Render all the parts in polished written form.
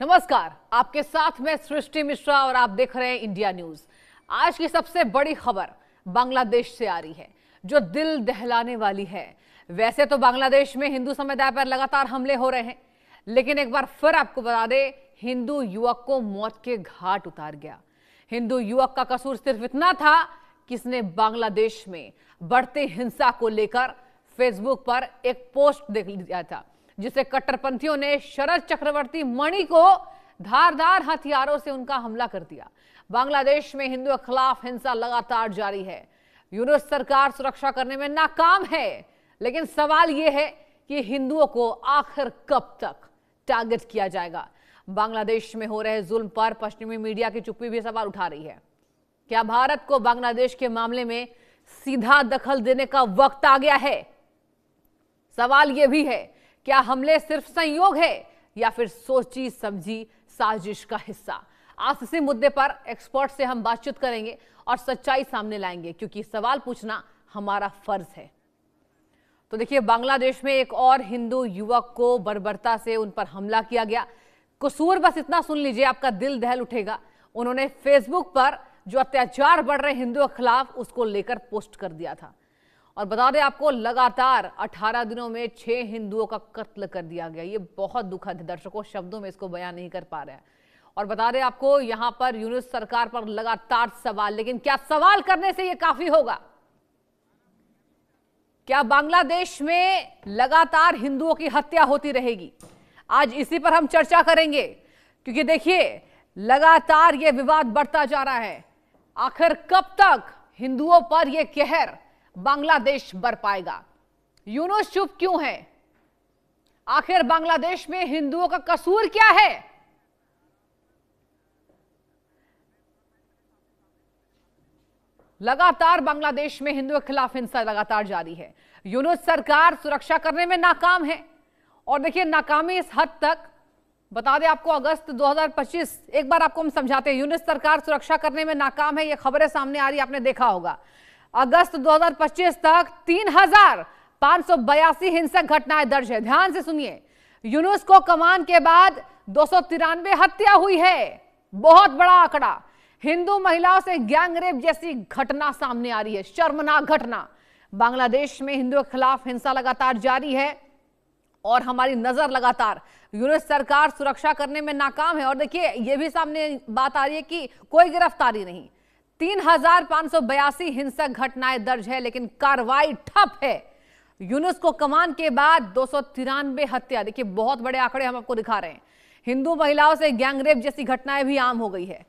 नमस्कार, आपके साथ मैं सृष्टि मिश्रा और आप देख रहे हैं इंडिया न्यूज। आज की सबसे बड़ी खबर बांग्लादेश से आ रही है, जो दिल दहलाने वाली है। वैसे तो बांग्लादेश में हिंदू समुदाय पर लगातार हमले हो रहे हैं, लेकिन एक बार फिर आपको बता दें, हिंदू युवक को मौत के घाट उतार गया। हिंदू युवक का कसूर सिर्फ इतना था कि इसने बांग्लादेश में बढ़ते हिंसा को लेकर फेसबुक पर एक पोस्ट देख लिया था, जिसे कट्टरपंथियों ने शरद चक्रवर्ती मणि को धारदार हथियारों से उनका हमला कर दिया। बांग्लादेश में हिंदुओं के खिलाफ हिंसा लगातार जारी है। यूनुस सरकार सुरक्षा करने में नाकाम है, लेकिन सवाल यह है कि हिंदुओं को आखिर कब तक टारगेट किया जाएगा। बांग्लादेश में हो रहे जुल्म पर पश्चिमी मीडिया की चुप्पी भी सवाल उठा रही है। क्या भारत को बांग्लादेश के मामले में सीधा दखल देने का वक्त आ गया है? सवाल यह भी है, क्या हमले सिर्फ संयोग है या फिर सोची समझी साजिश का हिस्सा? आज इसी मुद्दे पर एक्सपर्ट से हम बातचीत करेंगे और सच्चाई सामने लाएंगे, क्योंकि सवाल पूछना हमारा फर्ज है। तो देखिए, बांग्लादेश में एक और हिंदू युवक को बर्बरता से उन पर हमला किया गया। कसूर बस इतना सुन लीजिए, आपका दिल दहल उठेगा। उन्होंने फेसबुक पर जो अत्याचार बढ़ रहे हिंदुओं के खिलाफ, उसको लेकर पोस्ट कर दिया था। और बता दें आपको, लगातार 18 दिनों में 6 हिंदुओं का कत्ल कर दिया गया। ये बहुत दुखद है दर्शकों, शब्दों में इसको बयान नहीं कर पा रहे हैं। और बता दें आपको, यहां पर यूनुस सरकार पर लगातार सवाल, लेकिन क्या सवाल करने से ये काफी होगा? क्या बांग्लादेश में लगातार हिंदुओं की हत्या होती रहेगी? आज इसी पर हम चर्चा करेंगे, क्योंकि देखिए, लगातार ये विवाद बढ़ता जा रहा है। आखिर कब तक हिंदुओं पर यह कहर बांग्लादेश बर पाएगा? यूनुस चुप क्यों है? आखिर बांग्लादेश में हिंदुओं का कसूर क्या है? लगातार बांग्लादेश में हिंदुओं के खिलाफ हिंसा लगातार जारी है। यूनुस सरकार सुरक्षा करने में नाकाम है। और देखिए, नाकामी इस हद तक, बता दें आपको, अगस्त 2025, एक बार आपको हम समझाते हैं। यूनुस सरकार सुरक्षा करने में नाकाम है, ये खबरें सामने आ रही, आपने देखा होगा। अगस्त 2025 तक 3,582 हिंसक घटनाएं दर्ज है। ध्यान से सुनिए, यूनुस को कमान के बाद 293 हत्या हुई है। बहुत बड़ा आंकड़ा। हिंदू महिलाओं से गैंगरेप जैसी घटना सामने आ रही है, शर्मनाक घटना। बांग्लादेश में हिंदुओं के खिलाफ हिंसा लगातार जारी है और हमारी नजर लगातार यूनुस सरकार सुरक्षा करने में नाकाम है। और देखिए, यह भी सामने बात आ रही है कि कोई गिरफ्तारी नहीं। 3,582 हिंसक घटनाएं दर्ज है, लेकिन कार्रवाई ठप है। यूनुस को कमान के बाद 293 हत्या। देखिए, बहुत बड़े आंकड़े हम आपको दिखा रहे हैं। हिंदू महिलाओं से गैंगरेप जैसी घटनाएं भी आम हो गई है।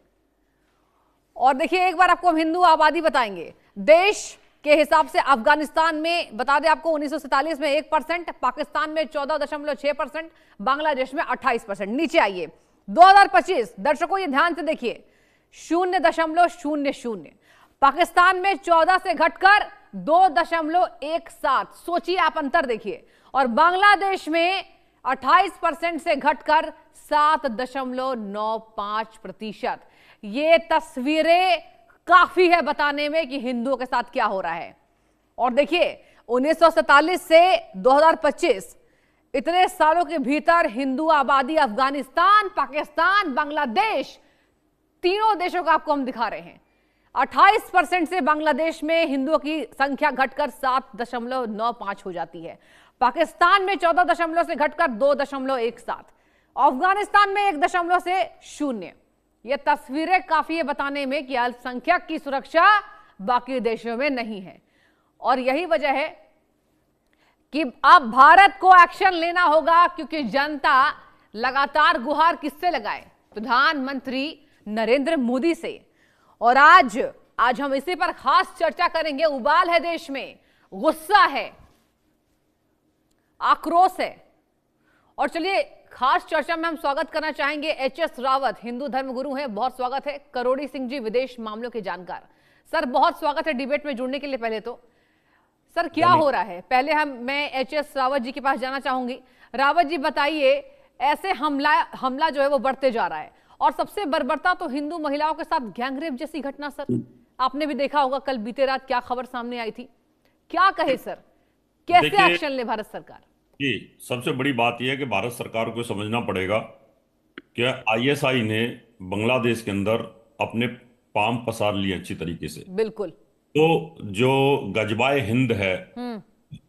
और देखिए, एक बार आपको हम हिंदू आबादी बताएंगे। देश के हिसाब से अफगानिस्तान में, बता दें आपको, 1947 में 1%, पाकिस्तान में 14.6%, बांग्लादेश में 28%। नीचे आइए, 2025, दर्शकों ये ध्यान से देखिए, 0.00। पाकिस्तान में 14 से घटकर 2.17। सोचिए, आप अंतर देखिए। और बांग्लादेश में 28% से घटकर 7.95%। ये तस्वीरें काफी है बताने में कि हिंदुओं के साथ क्या हो रहा है। और देखिए, 1947 से 2025, इतने सालों के भीतर हिंदू आबादी अफगानिस्तान, पाकिस्तान, बांग्लादेश, तीनों देशों का आपको हम दिखा रहे हैं। 28% से बांग्लादेश में हिंदुओं की संख्या घटकर 7.95 हो जाती है। पाकिस्तान में 14 से घटकर 2.17। अफगानिस्तान में 1 से 0। यह तस्वीरें काफी है बताने में कि अल्पसंख्यक की सुरक्षा बाकी देशों में नहीं है। और यही वजह है कि अब भारत को एक्शन लेना होगा, क्योंकि जनता लगातार गुहार किससे लगाए? प्रधानमंत्री नरेंद्र मोदी से। और आज हम इसी पर खास चर्चा करेंगे। उबाल है देश में, गुस्सा है, आक्रोश है। और चलिए, खास चर्चा में हम स्वागत करना चाहेंगे एचएस रावत, हिंदू धर्मगुरु हैं। बहुत स्वागत है। करोड़ी सिंह जी, विदेश मामलों के जानकार। सर, बहुत स्वागत है डिबेट में जुड़ने के लिए। पहले तो सर, क्या हो रहा है? पहले मैं एचएस रावत जी के पास जाना चाहूंगी। रावत जी, बताइए, ऐसे हमला जो है वो बढ़ते जा रहा है, और सबसे बर्बरता तो हिंदू महिलाओं के साथ गैंगरेप जैसी घटना। सर, आपने भी देखा होगा कल बीते रात क्या खबर सामने आई थी। क्या कहे सर, कैसे एक्शन ले भारत सरकार? जी, सबसे बड़ी बात यह है कि भारत सरकार को समझना पड़ेगा क्या आईएसआई ने बांग्लादेश के अंदर अपने पांव पसार लिए अच्छी तरीके से। बिल्कुल। तो जो गजबाए हिंद है, हम्म।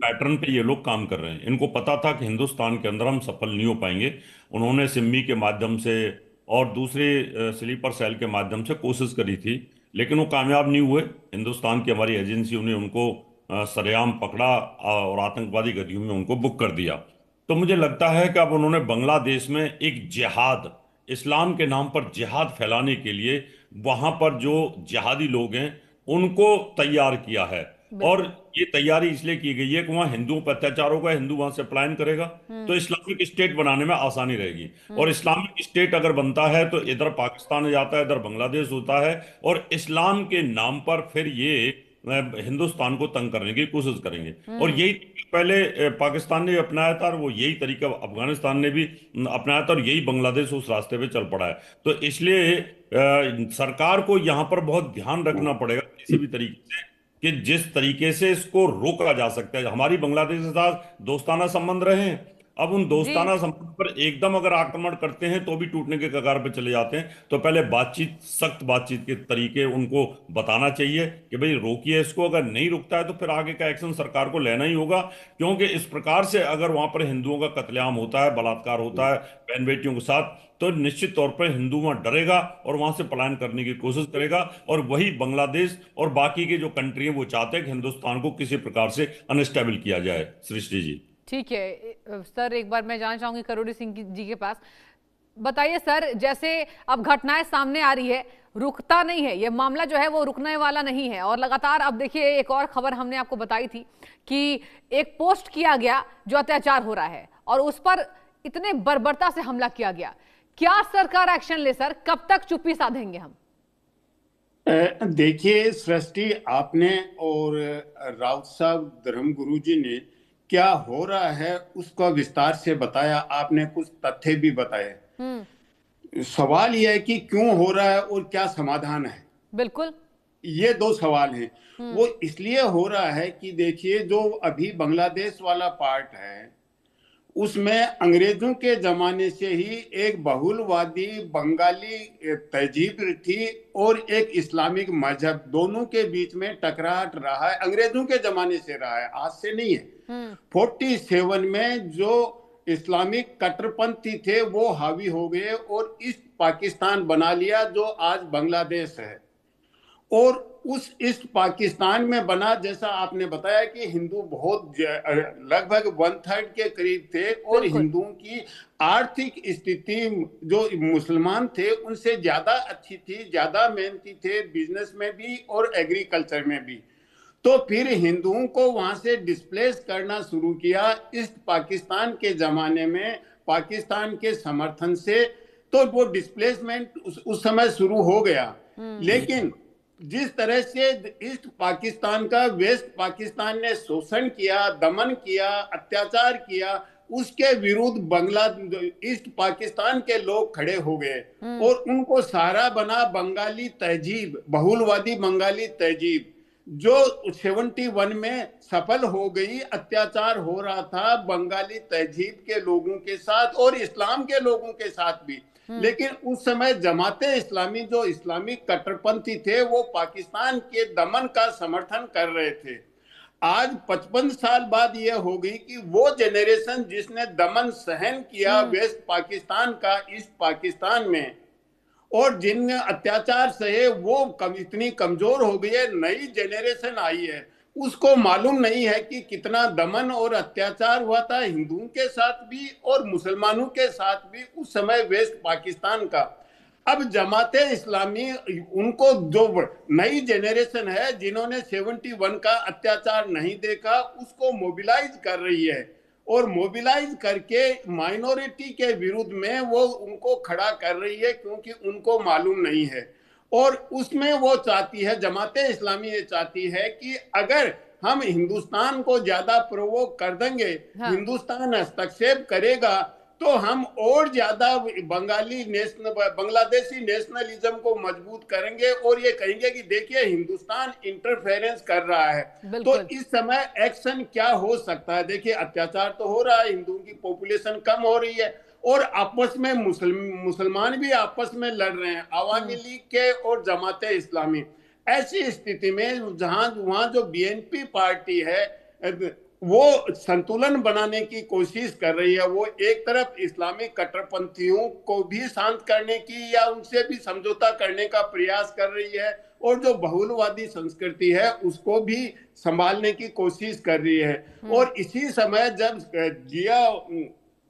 पैटर्न पे ये लोग काम कर रहे हैं। इनको पता था कि हिंदुस्तान के अंदर हम सफल नहीं हो पाएंगे। उन्होंने सिम्मी के माध्यम से और दूसरे स्लीपर सेल के माध्यम से कोशिश करी थी, लेकिन वो कामयाब नहीं हुए। हिंदुस्तान की हमारी एजेंसियों ने उनको सरेआम पकड़ा और आतंकवादी गतिविधियों में उनको बुक कर दिया। तो मुझे लगता है कि अब उन्होंने बांग्लादेश में एक जिहाद, इस्लाम के नाम पर जिहाद फैलाने के लिए वहां पर जो जिहादी लोग हैं उनको तैयार किया है। और बिल्कुल। ये तैयारी इसलिए की गई है कि वहां हिंदुओं पर अत्याचार होगा, हिंदू वहां से पलायन करेगा, हम्म। तो इस्लामिक स्टेट बनाने में आसानी रहेगी। और हम्म। इस्लामिक स्टेट अगर बनता है तो इधर पाकिस्तान आ जाता है, इधर बांग्लादेश होता है, और इस्लाम के नाम पर फिर ये हिंदुस्तान को तंग करने की कोशिश करेंगे। और हम्म। यही पहले पाकिस्तान ने भी अपनाया था, और वो यही तरीका अफगानिस्तान ने भी अपनाया था, और यही बांग्लादेश उस रास्ते पे चल पड़ा है। तो इसलिए सरकार को यहाँ पर बहुत ध्यान रखना पड़ेगा किसी भी तरीके से, कि जिस तरीके से इसको रोका जा सकता है। हमारी बांग्लादेश के साथ दोस्ताना संबंध रहे हैं, अब उन जी। दोस्ताना संबंध पर एकदम अगर आक्रमण करते हैं तो भी टूटने के कगार पर चले जाते हैं। तो पहले बातचीत, सख्त बातचीत के तरीके उनको बताना चाहिए कि भाई रोकिए इसको। अगर नहीं रुकता है तो फिर आगे का एक्शन सरकार को लेना ही होगा, क्योंकि इस प्रकार से अगर वहां पर हिंदुओं का कत्लेआम होता है, बलात्कार होता है बहन बेटियों के साथ, तो निश्चित तौर पर हिंदू वहां डरेगा और वहां से पलायन करने की कोशिश करेगा। और वही बांग्लादेश और बाकी के जो कंट्री हैं वो चाहते हैं कि हिंदुस्तान को किसी प्रकार से अनस्टेबल किया जाए। सृष्टि जी। ठीक है। सर एक बार मैं जानना चाहूंगी करोड़ी सिंह जी के पास। बताइए सर, जैसे अब घटनाएं सामने आ रही है, रुकता नहीं है ये मामला, जो है वो रुकने वाला नहीं है। और लगातार अब देखिए, एक और खबर हमने आपको बताई थी कि एक पोस्ट किया गया जो अत्याचार हो रहा है, और उस पर इतने बर्बरता से हमला किया गया। क्या सरकार एक्शन ले सर? कब तक चुप्पी साधेंगे हम? देखिए सृष्टि, आपने और राउत साहब धर्मगुरु जी ने क्या हो रहा है उसका विस्तार से बताया। आपने कुछ तथ्य भी बताए। हम्म। सवाल यह है कि क्यों हो रहा है और क्या समाधान है। बिल्कुल। ये दो सवाल हैं। हम्म। वो इसलिए हो रहा है कि देखिए, जो अभी बांग्लादेश वाला पार्ट है उसमें अंग्रेजों के जमाने से ही एक बहुलवादी बंगाली तहजीब थी और एक इस्लामिक मजहब, दोनों के बीच में टकराट रहा है। अंग्रेजों के जमाने से रहा है, आज से नहीं है। हम्म। 47 में जो इस्लामिक कट्टरपंथी थे वो हावी हो गए और ईस्ट पाकिस्तान बना लिया जो आज बांग्लादेश है। और उस ईस्ट पाकिस्तान में बना, जैसा आपने बताया कि हिंदू बहुत लगभग 1/3 के करीब थे, और बिल्कुल। हिंदुओं की आर्थिक स्थिति जो मुसलमान थे उनसे ज्यादा अच्छी थी, ज्यादा मेहनती थे बिजनेस में भी और एग्रीकल्चर में भी। तो फिर हिंदुओं को वहां से डिस्प्लेस करना शुरू किया ईस्ट पाकिस्तान के जमाने में, पाकिस्तान के समर्थन से। तो वो डिस्प्लेसमेंट उस समय शुरू हो गया। लेकिन जिस तरह से ईस्ट पाकिस्तान का वेस्ट पाकिस्तान ने शोषण किया, दमन किया, अत्याचार किया, उसके विरुद्ध ईस्ट पाकिस्तान के लोग खड़े हो गए और उनको सहारा बना बंगाली तहजीब, बहुलवादी बंगाली तहजीब, जो 71 में सफल हो गई। अत्याचार हो रहा था बंगाली तहजीब के लोगों के साथ और इस्लाम के लोगों के साथ भी। लेकिन उस समय जमाते इस्लामी, जो इस्लामिक कट्टरपंथी थे, वो पाकिस्तान के दमन का समर्थन कर रहे थे। आज 55 साल बाद यह हो गई कि वो जनरेशन जिसने दमन सहन किया वेस्ट पाकिस्तान का ईस्ट पाकिस्तान में, और जिनने अत्याचार सहे, वो इतनी कमजोर हो गई है। नई जनरेशन आई है, उसको मालूम नहीं है कि कितना दमन और अत्याचार हुआ था हिंदुओं के साथ भी और मुसलमानों के साथ भी उस समय वेस्ट पाकिस्तान का। अब जमाते इस्लामी, उनको जो नई जनरेशन है जिन्होंने 71 का अत्याचार नहीं देखा, उसको मोबिलाइज कर रही है और मोबिलाइज करके माइनॉरिटी के विरुद्ध में वो उनको खड़ा कर रही है, क्योंकि उनको मालूम नहीं है। और उसमें वो चाहती है, जमाते इस्लामी ये चाहती है कि अगर हम हिंदुस्तान को ज्यादा प्रोवोक कर देंगे, हाँ। हिंदुस्तान हस्तक्षेप करेगा, तो हम और ज्यादा बांग्लादेशी नेशनलिज्म को मजबूत करेंगे और ये कहेंगे कि देखिए हिंदुस्तान इंटरफेरेंस कर रहा है। तो इस समय एक्शन क्या हो सकता है? देखिए अत्याचार तो हो रहा है, हिंदुओं की पॉपुलेशन कम हो रही है और आपस में मुसलमान भी आपस में लड़ रहे हैं, अवामी लीग के और जमाते इस्लामी। ऐसी स्थिति में जहां वहां जो बीएनपी पार्टी है वो संतुलन बनाने की कोशिश कर रही है, वो एक तरफ इस्लामिक कट्टरपंथियों को भी शांत करने की या उनसे भी समझौता करने का प्रयास कर रही है, और जो बहुलवादी संस्कृति है उसको भी संभालने की कोशिश कर रही है। और इसी समय जब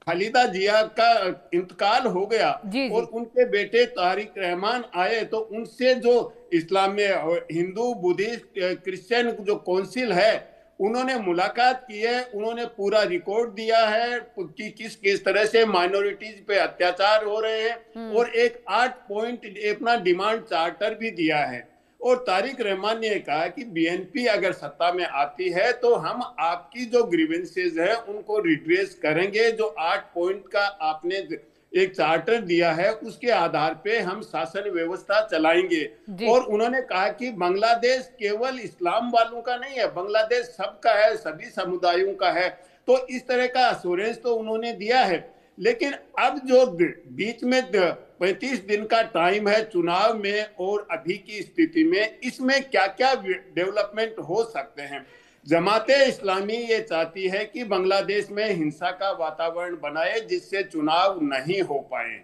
खालिदा जिया का इंतकाल हो गया और उनके बेटे तारिक रहमान आए, तो उनसे जो इस्लाम में हिंदू बुद्धिस्ट क्रिश्चियन जो काउंसिल है उन्होंने मुलाकात की है, उन्होंने पूरा रिकॉर्ड दिया है कि किस तरह से माइनॉरिटीज पे अत्याचार हो रहे हैं, और एक 8 पॉइंट अपना डिमांड चार्टर भी दिया है। और तारिक रहमान ने कहा कि बीएनपी अगर सत्ता में आती है तो हम आपकी जो ग्रीवेंसेज है उनको रिड्रेस करेंगे, जो 8 पॉइंट का आपने एक चार्टर दिया है उसके आधार पे हम शासन व्यवस्था चलाएंगे। और उन्होंने कहा कि बांग्लादेश केवल इस्लाम वालों का नहीं है, बांग्लादेश सबका है, सभी समुदायों का है। तो इस तरह का एश्योरेंस तो उन्होंने दिया है। लेकिन अब जो बीच में 35 दिन का टाइम है चुनाव में और अभी की स्थिति में, इसमें क्या क्या डेवलपमेंट हो सकते हैं। जमाते इस्लामी ये चाहती है कि बांग्लादेश में हिंसा का वातावरण बनाए जिससे चुनाव नहीं हो पाए,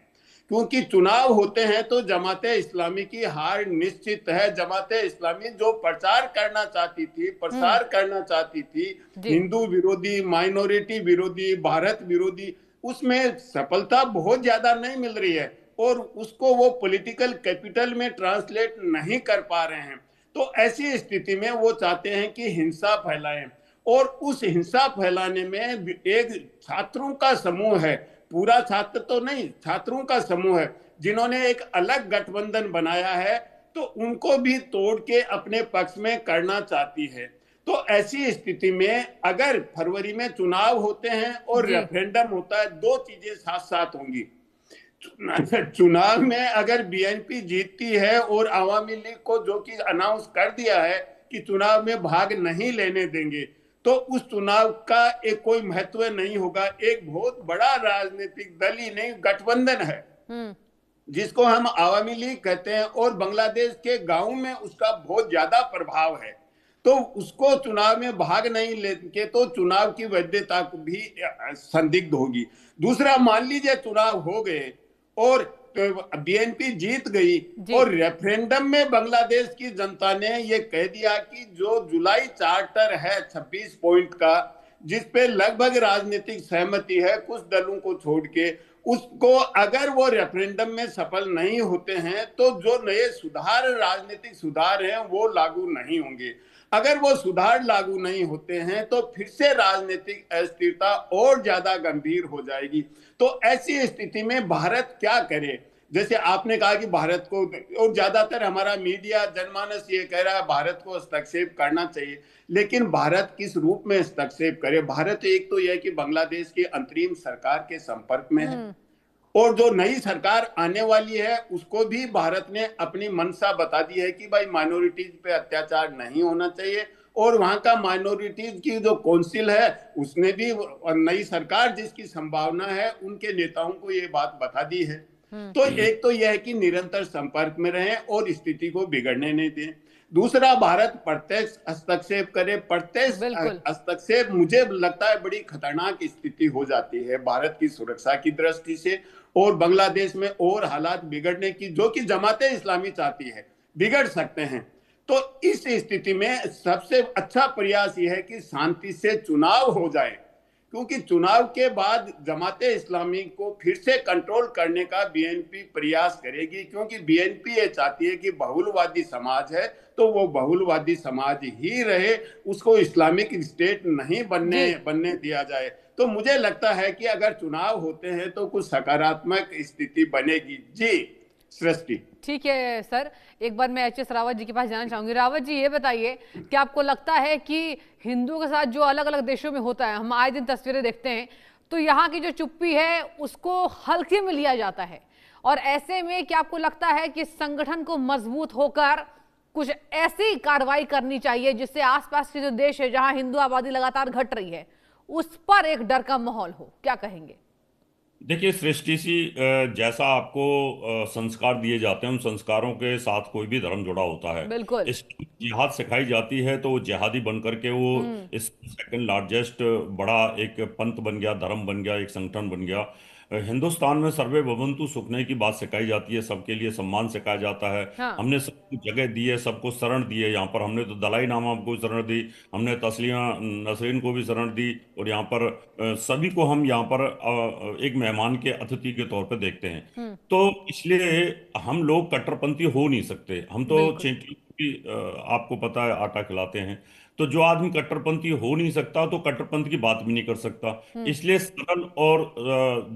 क्योंकि चुनाव होते हैं तो जमाते इस्लामी की हार निश्चित है। जमाते इस्लामी जो प्रचार करना चाहती थी, प्रसार करना चाहती थी हिंदू विरोधी, माइनॉरिटी विरोधी, भारत विरोधी, उसमें सफलता बहुत ज्यादा नहीं मिल रही है और उसको वो पॉलिटिकल कैपिटल में ट्रांसलेट नहीं कर पा रहे हैं। तो ऐसी स्थिति में वो चाहते हैं कि हिंसा फैलाएं, और उस हिंसा फैलाने में एक छात्रों का समूह है, पूरा छात्र तो नहीं, छात्रों का समूह है जिन्होंने एक अलग गठबंधन बनाया है, तो उनको भी तोड़ के अपने पक्ष में करना चाहती है। तो ऐसी स्थिति में अगर फरवरी में चुनाव होते हैं और रेफरेंडम होता है, दो चीजें साथ साथ होंगी। चुनाव में अगर बीएनपी जीतती है और आवामी लीग को जो कि अनाउंस कर दिया है कि चुनाव में भाग नहीं लेने देंगे, तो उस चुनाव का एक कोई महत्व नहीं होगा। एक बहुत बड़ा राजनीतिक दल ही नहीं, गठबंधन है जिसको हम आवामी लीग कहते हैं, और बांग्लादेश के गांव में उसका बहुत ज्यादा प्रभाव है, तो उसको चुनाव में भाग नहीं लेके तो चुनाव की वैधता भी संदिग्ध होगी। दूसरा, मान लीजिए चुनाव हो गए और बीएनपी जीत गई और रेफरेंडम में बांग्लादेश की जनता ने ये कह दिया कि जो जुलाई चार्टर है 26 पॉइंट का, जिस पे लगभग राजनीतिक सहमति है कुछ दलों को छोड़ के, उसको अगर वो रेफरेंडम में सफल नहीं होते हैं तो जो नए सुधार, राजनीतिक सुधार हैं वो लागू नहीं होंगे। अगर वो सुधार लागू नहीं होते हैं तो फिर से राजनीतिक अस्थिरता और ज्यादा गंभीर हो जाएगी। तो ऐसी स्थिति में भारत क्या करे? जैसे आपने कहा कि भारत को, और ज्यादातर हमारा मीडिया जनमानस ये कह रहा है भारत को हस्तक्षेप करना चाहिए, लेकिन भारत किस रूप में हस्तक्षेप करे? भारत एक तो यह कि बांग्लादेश की अंतरिम सरकार के संपर्क में है, और जो नई सरकार आने वाली है उसको भी भारत ने अपनी मंशा बता दी है कि भाई माइनॉरिटीज पे अत्याचार नहीं होना चाहिए, और वहां का माइनॉरिटीज की जो काउंसिल है उसने भी नई सरकार जिसकी संभावना है उनके नेताओं को ये बात बता दी है। तो एक तो यह है कि निरंतर संपर्क में रहें और स्थिति को बिगड़ने नहीं दें। दूसरा, भारत प्रत्यक्ष हस्तक्षेप करे। प्रत्यक्ष हस्तक्षेप मुझे लगता है बड़ी खतरनाक स्थिति हो जाती है भारत की सुरक्षा की दृष्टि से, और बांग्लादेश में और हालात बिगड़ने की, जो कि जमाते इस्लामी चाहती है, बिगड़ सकते हैं। तो इस स्थिति में सबसे अच्छा प्रयास यह है कि शांति से चुनाव हो जाए, क्योंकि चुनाव के बाद जमाते इस्लामी को फिर से कंट्रोल करने का बीएनपी प्रयास करेगी, क्योंकि बीएनपी ये चाहती है कि बहुलवादी समाज है तो वो बहुलवादी समाज ही रहे, उसको इस्लामिक स्टेट नहीं बनने दिया जाए। तो मुझे लगता है कि अगर चुनाव होते हैं तो कुछ सकारात्मक स्थिति बनेगी। जी सृष्टि। ठीक है सर, एक बार मैं एचएस रावत जी के पास जाना चाहूंगी। रावत जी, ये बताइए कि आपको लगता है कि हिंदुओं के साथ जो अलग अलग देशों में होता है, हम आए दिन तस्वीरें देखते हैं, तो यहाँ की जो चुप्पी है उसको हल्के में लिया जाता है, और ऐसे में क्या आपको लगता है कि संगठन को मजबूत होकर कुछ ऐसी कार्रवाई करनी चाहिए जिससे आसपास के जो देश है जहां हिंदू आबादी लगातार घट रही है उस पर एक डर का माहौल हो? क्या कहेंगे? देखिए सृष्टि सी, जैसा आपको संस्कार दिए जाते हैं, उन संस्कारों के साथ कोई भी धर्म जुड़ा होता है। बिल्कुल। इस जिहाद सिखाई जाती है तो वो जिहादी बन करके वो हम्म। इस सेकंड लार्जेस्ट बड़ा एक पंथ बन गया, धर्म बन गया, एक संगठन बन गया। हिंदुस्तान में सर्वे भवंतु सुखने की बात सिखाई जाती है, सबके लिए सम्मान सिखाया जाता है। हाँ। हमने सबको जगह दी है, सबको शरण दी है। यहाँ पर हमने तो दलाई लामा को शरण दी, हमने तस्लीमा नसरीन को भी शरण दी, और यहाँ पर सभी को हम यहाँ पर एक मेहमान के अतिथि के तौर पर देखते हैं। हम्म। तो इसलिए हम लोग कट्टरपंथी हो नहीं सकते। हम तो बिल्कुल। चेंटी की आपको पता है आटा खिलाते हैं। तो जो आदमी कट्टरपंथी हो नहीं सकता तो कट्टरपंथ की बात भी नहीं कर सकता। हम्म। इसलिए सरल और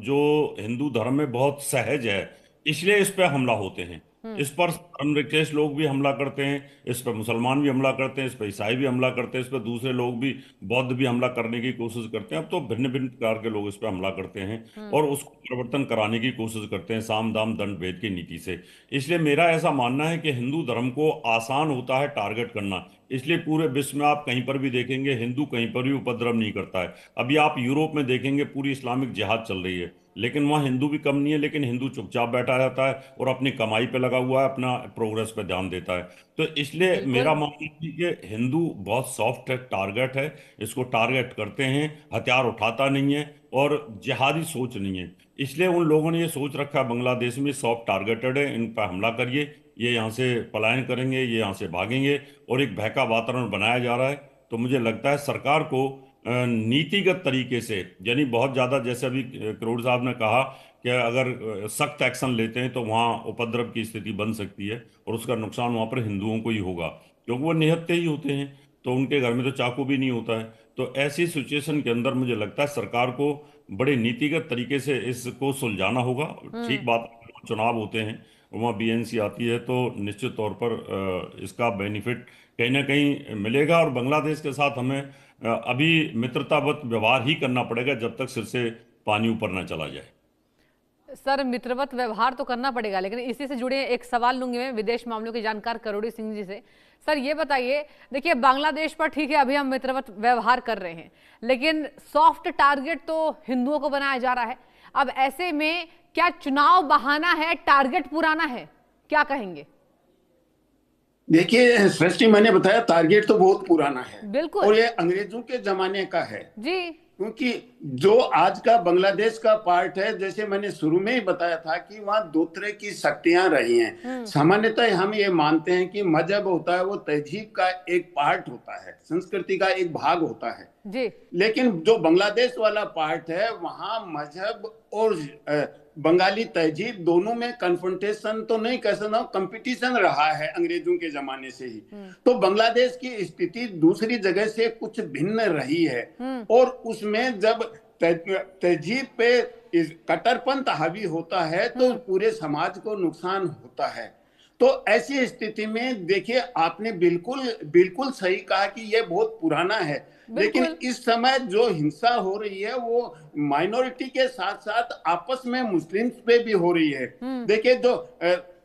जो हिंदू धर्म में बहुत सहज है, इसलिए इस पे हमला होते हैं। हम्म। इस पर धर्मनिरपेक्ष लोग भी हमला करते हैं, इस पर मुसलमान भी हमला करते हैं, इस पर ईसाई भी हमला करते हैं, इस पर दूसरे लोग भी, बौद्ध भी हमला करने की कोशिश करते हैं। अब तो भिन्न भिन्न प्रकार के लोग इस पर हमला करते हैं हम्म। और उसको परिवर्तन कराने की कोशिश करते हैं साम दाम दंड भेद की नीति से। इसलिए मेरा ऐसा मानना है कि हिंदू धर्म को आसान होता है टारगेट करना। इसलिए पूरे विश्व में आप कहीं पर भी देखेंगे, हिंदू कहीं पर भी उपद्रव नहीं करता है। अभी आप यूरोप में देखेंगे, पूरी इस्लामिक जिहाद चल रही है, लेकिन वहाँ हिंदू भी कम नहीं है, लेकिन हिंदू चुपचाप बैठा रहता है और अपनी कमाई पे लगा हुआ है, अपना प्रोग्रेस पे ध्यान देता है। तो इसलिए बिल्कुल। मेरा मानना है कि हिंदू बहुत सॉफ्ट है, टारगेट है, इसको टारगेट करते हैं, हथियार उठाता नहीं है और जिहादी सोच नहीं है। इसलिए उन लोगों ने ये सोच रखा है बांग्लादेश में सॉफ्ट टारगेटेड है, इन पर हमला करिए, ये यहाँ से पलायन करेंगे, ये यहाँ से भागेंगे, और एक भय का वातावरण बनाया जा रहा है। तो मुझे लगता है सरकार को नीतिगत तरीके से, यानी बहुत ज़्यादा, जैसे अभी करोड़ साहब ने कहा कि अगर सख्त एक्शन लेते हैं तो वहाँ उपद्रव की स्थिति बन सकती है और उसका नुकसान वहाँ पर हिंदुओं को ही होगा, क्योंकि वो निहत्थे ही होते हैं, तो उनके घर में तो चाकू भी नहीं होता है। तो ऐसी सिचुएशन के अंदर मुझे लगता है सरकार को बड़े नीतिगत तरीके से इसको सुलझाना होगा। ठीक हम्म। बात है, चुनाव होते हैं, वहाँ बीएनसी आती है, तो निश्चित तौर पर इसका बेनिफिट कहीं ना कहीं मिलेगा। और बांग्लादेश के साथ हमें अभी मित्रतावत व्यवहार ही करना पड़ेगा जब तक सिर से पानी ऊपर ना चला जाए। सर, मित्रवत व्यवहार तो करना पड़ेगा, लेकिन इसी से जुड़े एक सवाल लूंगी मैं विदेश मामलों के जानकार करोड़ी सिंह जी से। सर ये बताइए, देखिए बांग्लादेश पर ठीक है अभी हम मित्रवत व्यवहार कर रहे हैं, लेकिन सॉफ्ट टारगेट तो हिंदुओं को बनाया जा रहा है। अब ऐसे में क्या चुनाव बहाना है, टारगेट पुराना है, क्या कहेंगे? देखिए सृष्टि, मैंने बताया टारगेट तो बहुत पुराना है बिल्कुल। और ये अंग्रेजों के जमाने का है। जी। क्योंकि जो आज का बांग्लादेश का पार्ट है, जैसे मैंने शुरू में ही बताया था कि वहाँ दो तरह की शक्तियां रही हैं। सामान्यतः हम ये मानते हैं कि मजहब होता है वो तहजीब का एक पार्ट होता है, संस्कृति का एक भाग होता है जी। लेकिन जो बांग्लादेश वाला पार्ट है वहाँ मजहब और बंगाली तहजीब दोनों में कन्फ्रंटेशन तो नहीं कह सकता, कंपटीशन रहा है अंग्रेजों के जमाने से ही। तो बांग्लादेश की स्थिति दूसरी जगह से कुछ भिन्न रही है और उसमें जब तहजीब पे कट्टरपंथ हावी होता है तो पूरे समाज को नुकसान होता है। तो ऐसी स्थिति में देखिए, आपने बिल्कुल बिल्कुल सही कहा कि यह बहुत पुराना है, लेकिन इस समय जो हिंसा हो रही है वो माइनॉरिटी के साथ साथ आपस में मुस्लिम्स पे भी हो रही है। देखिए, जो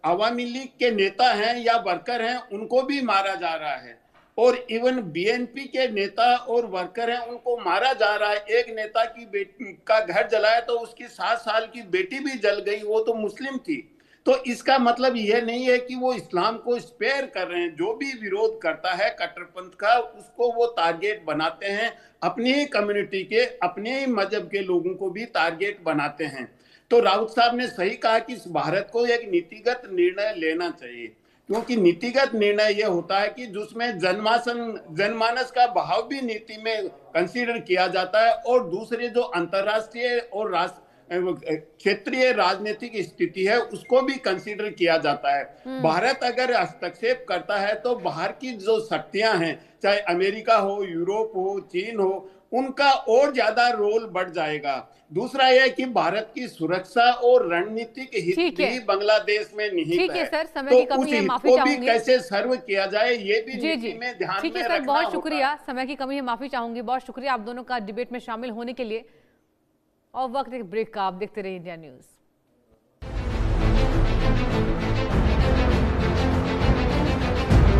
अवामी लीग के नेता हैं या वर्कर हैं उनको भी मारा जा रहा है और इवन बीएनपी के नेता और वर्कर हैं उनको मारा जा रहा है। एक नेता की बेटी का घर जलाया तो उसकी 7 साल की बेटी भी जल गई, वो तो मुस्लिम थी। तो इसका मतलब यह नहीं है कि वो इस्लाम को स्पेयर कर रहे हैं। जो भी विरोध करता है कट्टरपंथ का उसको वो टारगेट बनाते हैं, अपनी ही कम्युनिटी के, अपने ही मजहब के लोगों को भी टारगेट बनाते हैं। तो राउत साहब ने सही कहा कि भारत को एक नीतिगत निर्णय लेना चाहिए, क्योंकि नीतिगत निर्णय यह होता है कि जिसमें जनमानस का भाव भी नीति में कंसीडर किया जाता है और दूसरे जो अंतर्राष्ट्रीय और क्षेत्रीय राजनीतिक स्थिति है उसको भी कंसीडर किया जाता है। भारत अगर हस्तक्षेप करता है तो बाहर की जो शक्तियां हैं, चाहे अमेरिका हो, यूरोप हो, चीन हो, उनका और ज्यादा रोल बढ़ जाएगा। दूसरा यह कि भारत की सुरक्षा और रणनीतिक हित भी बांग्लादेश में निहित है। सर, समय तो की कमी है, माफी को चाहूंगी। भी कैसे सर्व किया जाए ये भी नीति में ध्यान में सर, रखना बहुत शुक्रिया। होगा। समय की कमी है, माफी चाहूंगी। बहुत शुक्रिया आप दोनों का डिबेट में शामिल होने के लिए। और वक्त एक ब्रेक का, आप देखते रहिए इंडिया न्यूज।